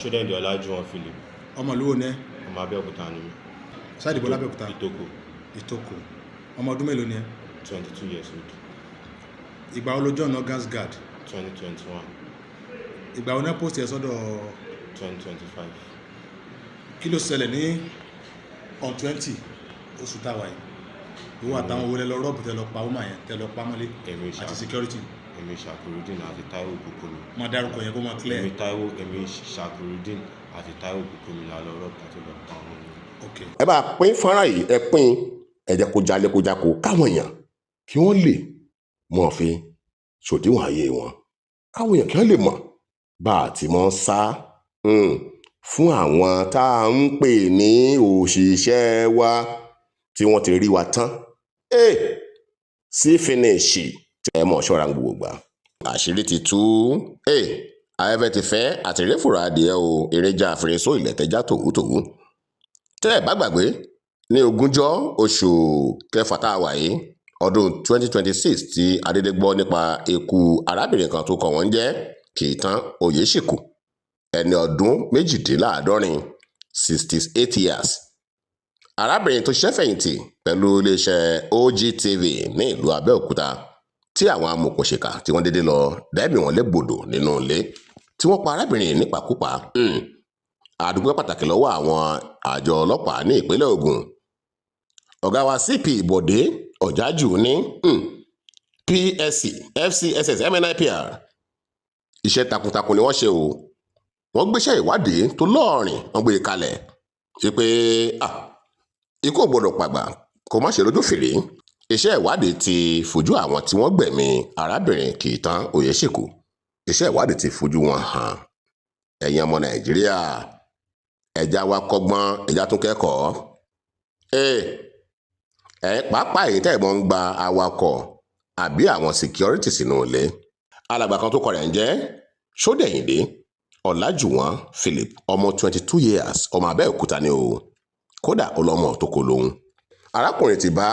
Children de Olajuwon Philip. Ọmọ ìlú wo ni ẹ́? Ọmọ Abẹ́òkúta ni mí. Ṣáà ìdìbò l'Abẹ́òkúta? Ìtòkò. Ìtòkò. Ọmọ ọdún mélòó ni ẹ́? 22 years old. Ìgbà wo ló join August Guard? 2021. Ìgbà wo náà post ẹ sọ́dọ̀? 2025. Kí ló ṣẹlẹ̀ ní on 20 oṣù táwa yìí? Ìwọ àtàwọn owó lọ rọ́ọ̀bù tẹ lọ pa ọmọ yẹn tẹ lọ pa mọ́lé àti security. Èmi Shakurudin àti Taiwo Bukomi. Má dárúkọ yẹn kó máa clear. Èmi Shakurudin àti Taiwo Bukomi la lọ rọ́ọ̀bù àti lọ pa ọmọ yẹn. Okay. Ẹ bá pín fọ́nrán yìí, ẹ pín ẹ jẹ́ kó jalè kó jáko káwọn èèyàn kí wọ́n lè mọ̀ fi ṣòdiwọ̀n ayé wọn. Káwọn èèyàn kí wọ́n lè mọ̀ bá a ti mọ̀ sá fún àwọn tá à ń pè ní òṣìṣẹ́ wa tí wọ́n ti rí wa tán. Sí finishi tí ẹ mọ̀ ṣọ́ra gbogbo gbà. Àṣírí ti tú. Ayẹfẹ́ ti fẹ́ àtìrẹ́fòrò adìẹ o, eréjà àfẹrẹsọ ìlẹ̀tẹ̀já tòwútòwú. Tẹ́ ẹ bá gbàgbé ní 20 oṣù kẹfà tá a wà yìí ọdún 2026 tí adédé gbọ́ nípa ikú arábìnrin kan tó kọ wọ́n jẹ́ Kitan Oyesiku ẹni ọdún 68 68 years. Arábìnrin tó ṣẹ́fẹ̀yìntì pẹ̀lú iléeṣẹ́ OGTV ní ìlú Abẹ́òkúta tí àwọn amòòkùnṣìkà tí wọ́n dédé lọ dẹ́bi wọn légbodò nínú ilé tí wọ́n pa arábìnrin nípakúpa. Àdúgbò pàtàkì lọ́wọ́ àwọn àjọ ọlọ́pàá ní ìpínlẹ̀ Ògùn. Ọ̀gá wa CP Bọ̀dé Ọ̀jájù ní PSC FCSS MNIPR iṣẹ́ takuntakun ni wọ́n ṣe o. Wọ́n gbéṣẹ́ ìwádìí tó lọ́ọ̀rìn wọ́n gbé kalẹ̀ wípé ikú ò gbọdọ̀ pàgbà kó má ṣe lójú fèrè. Iṣẹ́ ìwádìí ti fojú àwọn tí wọ́n gbẹ̀mí arábìnrin Kitan Oyesiku. Iṣẹ́ ìwádìí ti fojú wọn hàn. Ẹ̀yin ọmọ Nàìjíríà, ẹja wa kọ́gbọ́n, ẹja tún kẹ́kọ̀ọ́. Pàápàá èyí tẹ́ ẹ̀ mọ́ ń gba awakọ̀ àbí àwọn security sínú ilé. Alàgbà kan tó kọ rẹ̀ ń jẹ́ Ṣódẹ̀yìndé Ọlájùwọ̀n Philip ọmọ 22 years ọmọ Abẹ́òkúta ni o. Kódà ọlọ́mọ tó kó lóhun. Arákùnrin ti bá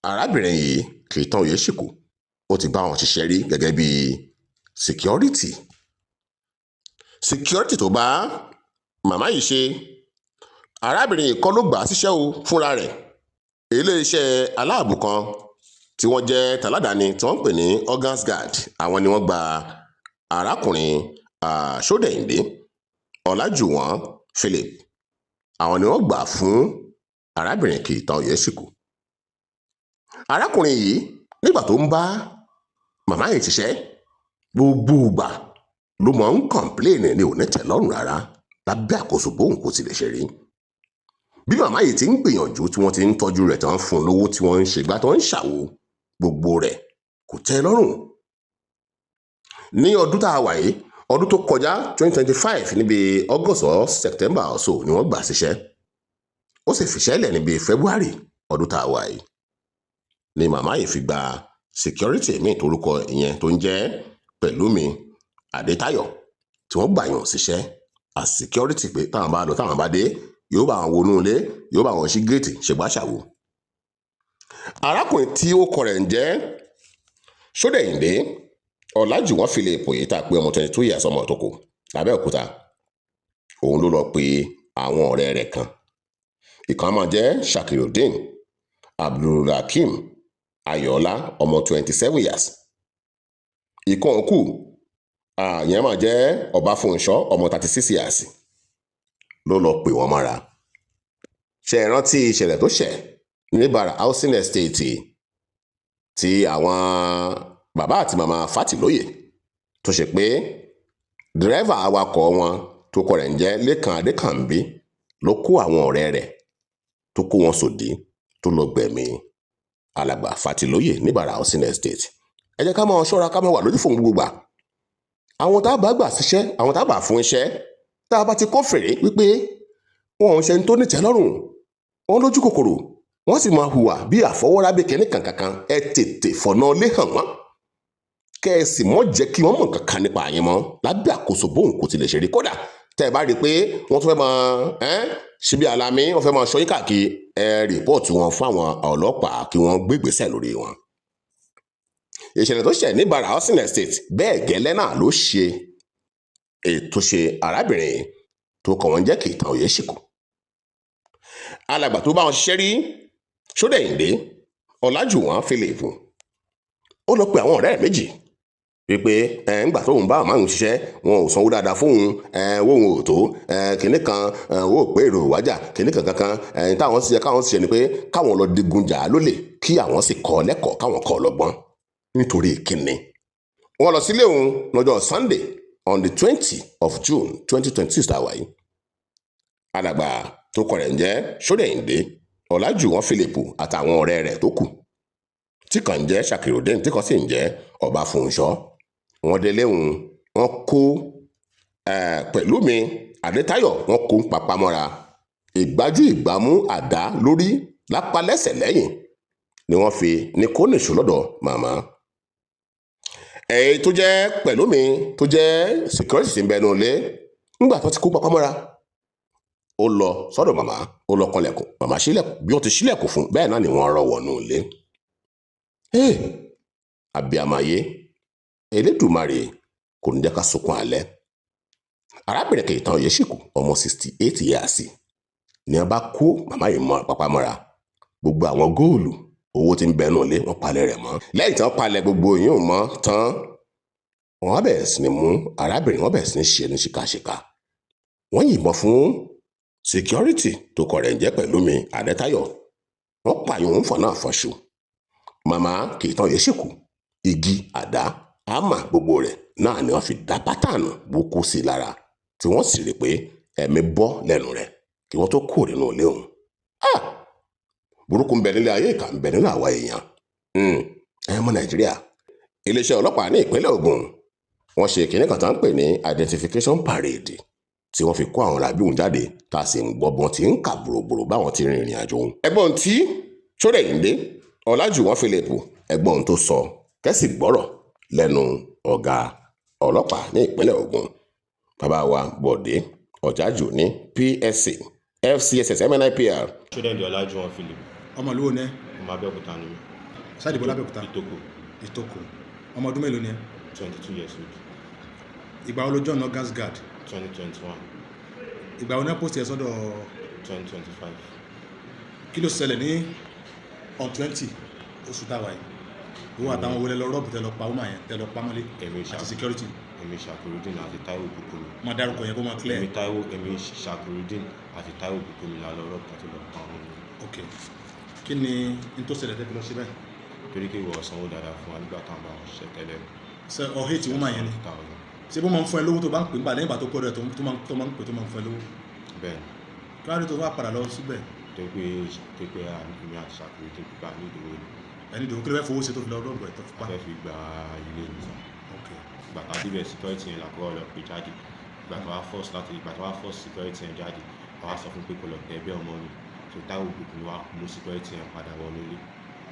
arábìnrin yìí Kitan Oyesiku ó ti bá wọn ṣiṣẹ́ rí gẹ́gẹ́ bí security tó bá màmá yìí ṣe. Arábìnrin yìí kọ́ ló gbà á síṣẹ́ o fúnra rẹ̀. Iléeṣẹ́ aláàbò kan tí wọ́n jẹ́ tàládàáni tí wọ́n ń pè ní August Guard àwọn ni wọ́n gba arákùnrin Ṣódẹ̀yìndé Ọlájùwọ̀n Philip àwọn ni wọ́n gbà fún arábìnrin Kitan Oyesiku. Arákùnrin yìí nígbà tó ń bá màmá yìí ṣiṣẹ́ gbogbo ìgbà ló máa ń kọ̀ǹpléènì ní onítẹ̀lọ́rùn rárá lábẹ́ àkóso bóun kò tilẹ̀ ṣe rí. Bí màmá yìí ti ń gbìyànjú tí wọ́n ti ń tọ́jú rẹ̀ tán fún un lówó tí wọ́n ń ṣègbà tó ń ṣàwo gbogbo rẹ̀ kò tẹ́ lọ́rùn. Ní ọdún tá a wà yìí ọdún tó kọjá 2025 níbi August or September or so ni wọ́n gbà síṣẹ́. Ó sì fiṣẹ́ lẹ̀ níbi February ọdún tá a wà yìí ni màmá yìí fi gba security mi torúkọ ìyẹn tó ń jẹ́ Pẹ̀lúmi Adétáyọ̀ tí wọ́n gbà yàn síṣẹ́ as security pé táwọn bá lọ táwọn bá dé yóò bá wọn wọnú ilé yóò bá wọn ṣí géètì ṣègbàṣàwò. Arákùnrin tí ó kọ rẹ̀ ń jẹ́ Ṣódẹ̀yìndé Ọlájùwọ̀n Philip èyí tá a pé ọmọ 22 years ọmọ Ìtòkò Abẹ́òkúta òun ló lọ pe àwọn ọ̀rẹ́ rẹ̀ kan. Ìkan máa jẹ́ Shakurudin Abdulrakim Ayọ̀ọ́lá ọmọ 27 years. Ìkan òkú yẹn máa jẹ́ Ọbáfúnṣọ́ ọmọ 36 years ló lọ pè wọ́n mọ́ra. Ṣé ẹ rántí ìṣẹ̀lẹ̀ tó ṣẹ̀ ní Bara housing estate tí àwọn bàbá àti màmá Fátilóyè tó ṣe pé dírẹ́fà awakọ̀ wọn tó kọ rẹ̀ ń jẹ́ Lékan Adékànbí ló kó àwọn ọ̀rẹ́ rẹ̀ tó kó wọn sòdí tó lọ gbẹ̀mí alàgbà Fátilóyè ní Bara housing estate. Ẹ jẹ́ ká máa ṣọ́ra ká máa wà lójú fún gbogbo gbà. Àwọn tá a bá gbà síṣẹ́ àwọn tá a bá fún iṣẹ́ tá a bá ti kọ́ fèrè wípé wọn ò ṣe ń tó nítẹ́lọ́rùn wọn lójú kòkòrò wọ́n sì máa hùwà bí àfọwọ́rábẹ́ kẹ́ní kankan ẹ tètè fọ̀nà lé hàn wọ́n kẹ́ ẹ sì mọ́ jẹ́ kí wọ́n mọ̀ kankan nípa àyẹn mọ́ lábẹ́ àkóso bóun kò tilẹ̀ ṣe rí. Kódà tẹ́ ẹ bá rí i pé wọ́n tún fẹ́ máa ṣe bí alámí wọ́n fẹ́ máa ṣọyín káàkiri ẹ rìpọ́ọ̀tù wọn fún àwọn ọlọ́pàá kí wọ́n gbé ìgbésẹ̀ lórí wọn. Ìṣẹ̀lẹ̀ tó ṣẹ̀ ní Bara housing estate bẹ́ẹ̀ gẹ́lẹ́ náà ló ṣe ètò ṣe arábìnrin tó kọ̀ wọ́n jẹ́ Kitan Oyesiku. Alàgbà tó bá wọn ṣiṣẹ́ rí Ṣódẹ̀yìndé Ọlájùwọ̀n Philip ó lọ pe àwọn ọ̀rẹ́ ẹ̀ méjì wípé ńgbà tóun bá àwọn márùn ṣiṣẹ́ wọn ò sanwó dáadáa fóun owó wọn ò tó kìnní kan owó pé èrò wájà kìnní kankan táwọn ṣiṣẹ́ káwọn ṣiṣẹ́ ni pé káwọn lọ digun jà á lólè kí àwọn sì kọ́ lẹ́kọ̀ọ́ káwọn kọ́ lọ́gbọ́n nítorí kìnní. wọ́n lọ sílé òun lọ́jọ́ Sunday on the 20 of June 2026 tàwa yìí. alàgbà tó kọ rẹ̀ ń jẹ́ Ṣódẹ̀yìndé Ọlájùwọ̀n Philip àtàwọn ọ̀rẹ́ rẹ̀ tó kù tí kan ń jẹ́ Ṣàkìròdén tí kan sì ń jẹ́ Ọbáfúnṣọ́. wọ́n délé òun wọ́n kó Pẹ̀lúmi Adétáyọ̀ wọ́n kó ń papá mọ́ra ìgbájú ìgbámú àdá lórí lápá lẹ́sẹ̀ lẹ́yìn ni wọ́n fi ní kó nìṣó lọ́dọ̀ màmá. èyí tó jẹ́ Pẹ̀lúmi tó jẹ́ security tí ń bẹnu ilé nígbà tó ti kó papá mọ́ra ó lọ sọ́dọ̀ màmá ó lọ kanlẹ̀kùn màmá ṣílẹ̀kùn bí wọ́n ti ṣílẹ̀kùn fún bẹ́ẹ̀ náà ni wọ́n rọ́ wọnú ilé. Àbíàmáyé Elédùmarè kò ní jẹ́ ká sunkún alẹ́. arábìnrin Kitan Oyesiku ọmọ 68 years ni wọ́n bá kó màmá yìí mọ́ papá mọ́ra gbogbo àwọn góòlù owó tí ń bẹnu ilé wọ́n palẹ̀ rẹ̀ mọ́. lẹ́yìn tí wọ́n palẹ̀ gbogbo yìí mọ́ tán wọ́n bẹ̀rẹ̀ sí ni mú arábìnrin wọ́n bẹ̀rẹ̀ sí ni ṣe ní ṣìkàṣìkà. wọ́n yìnbọn fún security tó kọ̀ rẹ̀ ń jẹ́ Pẹ̀lúmi Adétáyọ̀ wọ́n pààyàn òun fọ̀ náà fọ́ṣù. màmá Kitan Oyesiku igi àdá àmà gbogbo rẹ̀ náà ni wọ́n fi dá pátánù burúkú sí lára tí wọ́n sì rí pé ẹ̀mí bọ́ lẹ́nu rẹ̀ kí wọ́n tó kúrò nínú ilé òun. burúkú ń bẹ nílé ayé, ìkà ń bẹ nínú àwa èèyàn. ọmọ Nàìjíríà, iléeṣẹ́ ọlọ́pàá ní ìpínlẹ̀ Ògùn wọ́n ṣe kinní kan tá ń pè ní identification parade tí wọ́n fi kó àwọn làbíùn jáde tá a sì ń gbọ́ bọ́n ti ń kà bòròbòrò báwọn ti rin ìrìn àjò òun. ẹ̀gbọ́n tí Ṣódẹ̀yìndé Ọlájùwọ̀n Philip ẹ̀gbọ́n tó sọ kẹ́sì gbọ́rọ̀ lẹ́nu ọ̀gá ọlọ́pàá ní ìpínlẹ̀ Ògùn bàbá wa Bọ̀dé Ọ̀jájù ní PSC FCSS MNIPR. Ṣódẹ̀yìndé Ọlájùwọ̀n Philip. ọmọ ìlú wo ni ẹ? ọmọ Abẹ́òkúta ni mí. sáàdìbò lábẹ́òkúta? Ìtòkò. ọmọ ọdún mélòó ni ẹ? 22 years old. ìgbà wo ló join Gas Guard? 2021. ìgbà wo ni ẹ post ẹ sọ́dọ̀? 2025. kí ló ṣẹlẹ̀ ní on 20 oṣù táwa yìí owó àtàwọn wọlé lọ rọ́ọ̀bù tẹ lọ pa ọmọ yẹn tẹ lọ pa mọ́lé àti security? èmi Ṣàkìròdín àti Táíwò Bùkúnmi. máa dárúkọ yẹn kó máa clear. èmi Ṣàkìròdín àti Táíwò Bùkúnmi la lọ rọ́ọ̀bù àti lọ pa ọmọ mi. ok kí ni n tó ṣẹlẹ̀ tẹ́ fi lọ sí báyìí? torí kí ìwọ sanwó dáadáa fún wa nígbà táwọn bá wọn ṣiṣẹ́ tẹ́lẹ̀. ṣe ọ̀hẹ́ tí wọ́n máa yẹn ni ṣé bó máa ń fún ẹ lówó tó bá ń pè ń bà lẹ́yìn ìgbà tó kọ́ rẹ̀ tó máa ń pè tó máa ń fún ẹ lówó? bẹ́ẹ̀ kí wọ́n á rí tó wá padà lọ síbẹ̀? tó pé èmi àti Ṣàkìròdín pípa ní ìdòwò ni. ẹni dòwò kí ló fẹ́ fowó ṣe tó fi lọ rọ́ọ̀bù ẹ̀ tó fi pa? a fẹ́ fi gba ilé nìsa. ok gbàtà débẹ̀ security yẹn làkọ́ lọ pé jáde gbàtà wá force security yẹn jáde àwa sọ fún pé kò lọ tẹ ẹbẹ ọmọ mi so Táíwò Bùkúnmi wá mú security yẹn padà wọnú ilé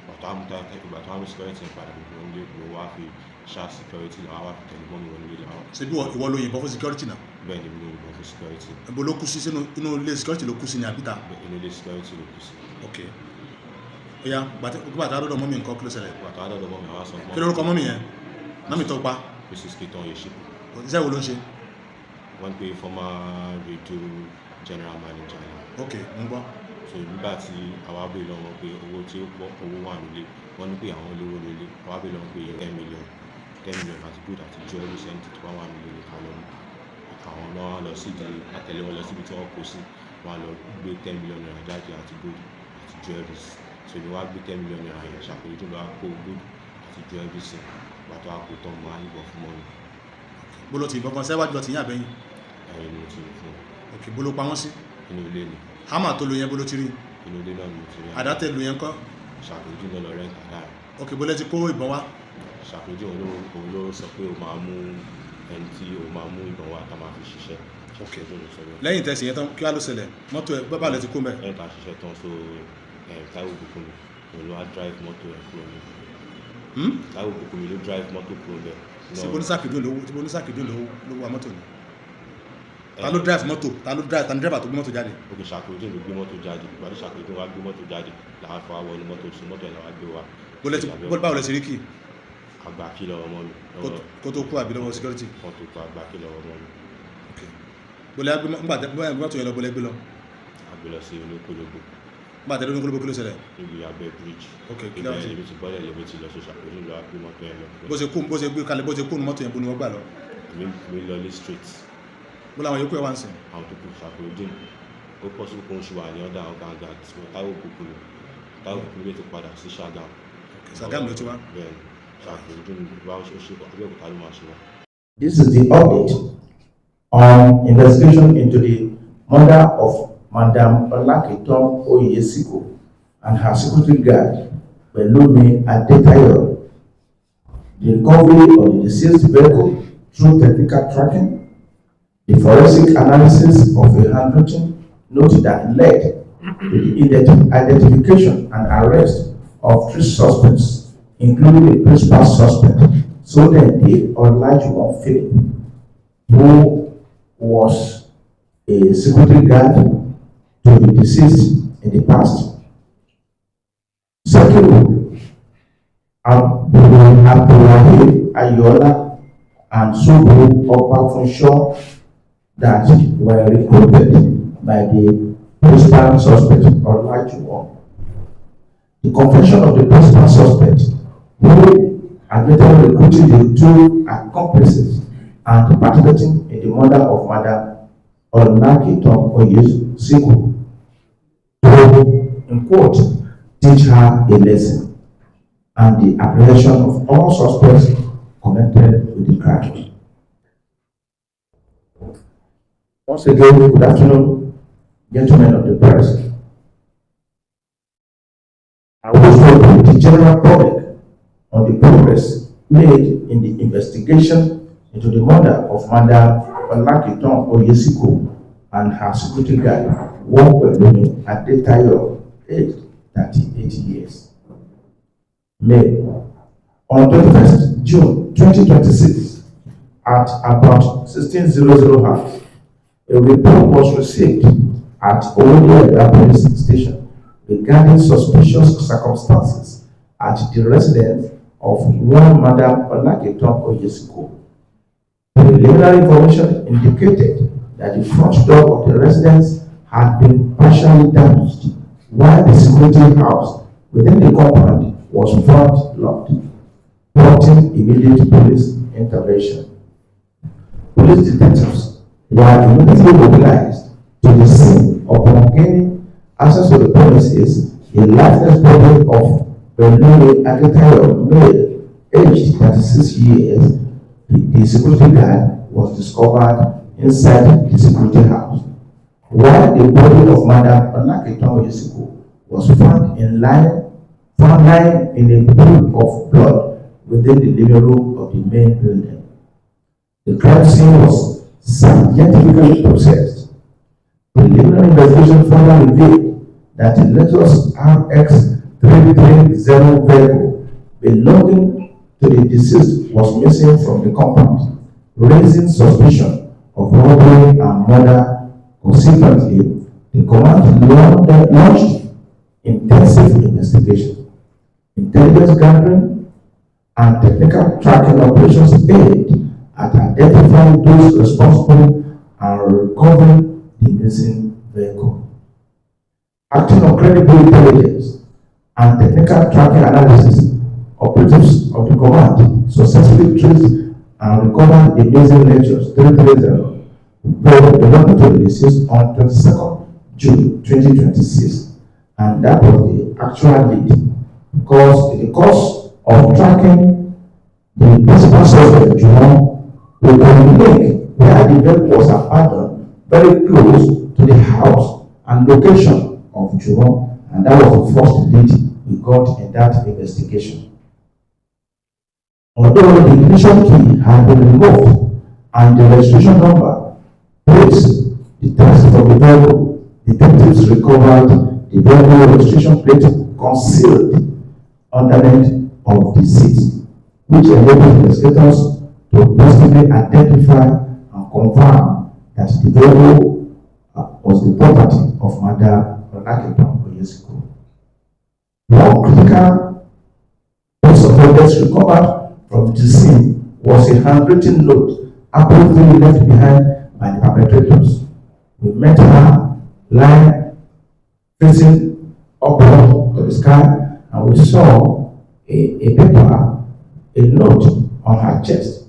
gbàtà wá mú security yẹn padà wọnú ilé ló wá fi ṣá security làwa wá fi tẹ̀lé mọ́ mi wọnú ilé làwa. ṣe bí ìwọ ló yìnbọn fún security náà? bẹ́ẹ̀ ni mi ò yìnbọn fún security. ibo ló kú sí sínú inú ilé security ló kú sí ní àbíta? inú ilé security ló kú sí. ok ó yá gbàtà àdọ́dọ̀ mọ́mí nǹkan kí ló ṣẹlẹ̀? gbàtà àdọ́dọ̀ mọ́mí àwa sọ fún kí lórúkọ mọ́mí yẹn? mọ́mí tó pa? Mrs. Kitan Oyesiku. iṣẹ́ wo ló ń ṣe? wọ́n pe former radio general manager ni. ok ń gbọ́. so nígbà tí àwa bèèrè lọ́wọ́ pé owó tí ó pọ̀ owó wà nílé wọ́n ní pé àwọn olówó nílé àwa bèèrè lọ́wọ́ pé 10 million àti good àti jewelry center tó bá wà nílé ní ká lọ́mú àwọn náà lọ sí ìdí àtẹ̀lé wọn lọ síbi tí wọ́n kó sí wọn lọ gbé 10 million naira jáde àti good àti jewelry so ni wọ́n á gbé 10 million naira yẹn Ṣàkìròdín lọ́wọ́ kó good àti jewelry sí gbàtọ́ àpò tán mọ́ àyíbọ̀ fún mọ́ni. bó ló ti ìbọn kan sẹ́wájú lọ ti yín àbẹ́yìn? ẹ̀yìn ni mo ti rí fún wọn. ok bó ló pa wọ́n sí? inú ilé ni. hámà tó lo yẹn bó ló ti rí? inú ilé náà ni mo ti rí. àdá tẹ lo yẹn kọ́? Ṣàkìròdín lọ rẹ́ǹtì àdá rẹ̀. ok bó lẹ ti kó ìbọn wá? Ṣàkìròdín òun ló sọ pé òun máa mú ẹni tí òun máa mú ìbọn wá tá máa fi ṣiṣẹ́. ok lẹ́yìn tẹ̀sí yẹn tán kí wá ló ṣẹlẹ̀ mọ́tò ẹ bábà lẹ ti kó mẹ́? lẹ́yìn tá a ṣiṣẹ́ tán so Táíwò Bùkúnmi òun ló wá drive mọ́tò ẹ̀ kúrò ní. Táíwò Bùkúnmi ló drive mọ́tò kúrò bẹ́ẹ̀. ṣé Ṣàkìròdín ló wa mọ́tò ni? ta ló drive mọ́tò ta ni driver tó gbé mọ́tò jáde? ok Ṣàkìròdín ló gbé mọ́tò jáde ìgbà tí Ṣàkìròdín wá gbé mọ́tò jáde làwọn afọ àwọn mọ́tò sí mọ́tò ẹ̀ làwọn gbé wa. báwo lẹ ti rí kì? àgbà kí lọ́wọ́ mọ́ mi. kó tó kú àbí lọ́wọ́ security? kan tó kú àgbà kí lọ́wọ́ mọ́ mi. bọ́lá nígbà tó yẹ lọ bọ́lá gbé lọ. A gbé lọ sí olókòlógbò. Nígbà tẹ́lẹ̀ olókòlógbò kí ló ṣẹlẹ̀? Níbi abẹ́ bíríjì. Ok, kí ló ṣe? Ibi tí bọ́lẹ̀ lèmi ti lọ ṣoṣà pé nílò àgbé mọ́tò yẹn lọ. Bó ṣe gbé kalẹ̀ bó ṣe kó nu mọ́tò yẹn bó ni wọ́n gbà lọ. Mi lọ ní street. Bó làwọn yòókù ẹ̀ wá ń sìn. Àwọn tó kù ṣàpèjì. Ó pọ̀ sí kóun ṣe wà ní ọ̀dà ọ̀gá tí wọ́n táwọn òkùnkùn lè ti padà sí Ṣàgámù. Ṣàgámù ló ti wá. Bẹ́ẹ̀ni, ṣàpèjì bá ó ṣe Abẹ́òkúta ló máa ṣe wá. This is the update on investigation into the murder of Madam Olakiton Oyesiku and her security guard, Pelumi Adetayo. The recovery of the deceased vehicle through technical tracking, the forensic analysis of a handwritten note that led to the identification and arrest of 3 suspects, including the principal suspect, Sunday Olajuwon Philip, who was a security guard to the deceased in the past. Secondly, Abdulrahim Ayola and Subu Opafunsho that were recruited by the principal suspect Olajuwon. The confession of the principal suspect, who admitted recruiting the 2 accomplices and participating in the murder of Madam Olakiton Oyesiku to, in quote, teach her a lesson and the apprehension of all suspects connected with the crime. Once again, good afternoon, gentlemen of the press. I will talk to the general public on the progress made in the investigation into the murder of Madam Olakiton Oyesiku and her security guard, Kgbemi Adetayo, aged 38 years. May, on 21st June 2026, at about 16:00 hours, a report was received at Olopa police station regarding suspicious circumstances at the residence of one Madam Olakiton Oyesiku. Preliminary information indicated that the front door of the residence had been partially damaged, while the security house within the compound was found locked, prompting immediate police intervention. Police detectives were immediately mobilized to the scene upon gaining access to the premises. A lifeless body of Pelumi Adetayo, male, aged 36 years, the security guard, was discovered inside the security house, while the body of Madam Olakiton Oyesiku was found lying in a pool of blood within the living room of the main building. The crime scene was scientifically processed. Preliminary investigation further revealed that the Lexus RX 330 vehicle belonging to the deceased was missing from the compound, raising suspicion of robbery and murder. Consequently, the command launched intensive investigation, intelligence gathering, and technical tracking operations aimed at identifying those responsible and recovering the missing vehicle. Acting on credible intelligence and technical tracking analysis, operatives of the command successfully traced and recovered the missing Lexus 330 belonging to the deceased on 22nd June 2026, and that was the actual lead. Because in the course of tracking the principal suspect, Biwan, we can link where the vehicle was abandoned very close to the house and location of Biwan, and that was the first lead we got in that investigation. Although the ignition key had been removed and the registration number plates detached from the vehicle, detectives recovered the vehicle registration plate concealed underneath of the seat, which enabled investigators to positively identify and confirm that the vehicle was the property of Madam Olakiton Oyesiku. One critical piece of evidence recovered from the scene was a handwritten note apparently left behind by the perpetrators. We met her lying, facing upward to the sky, and we saw a paper, a note on her chest,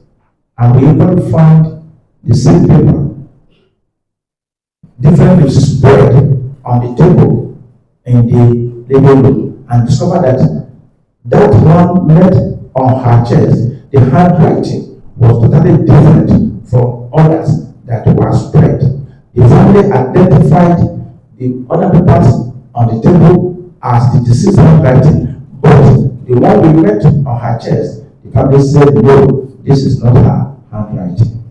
and we even found the same paper differently spread on the table in the living room, and discovered that that one met on her chest, the handwriting was totally different from others that were spread. The family identified the other papers on the table as the deceased handwriting, but the one we met on her chest, the family said, no, this is not her handwriting.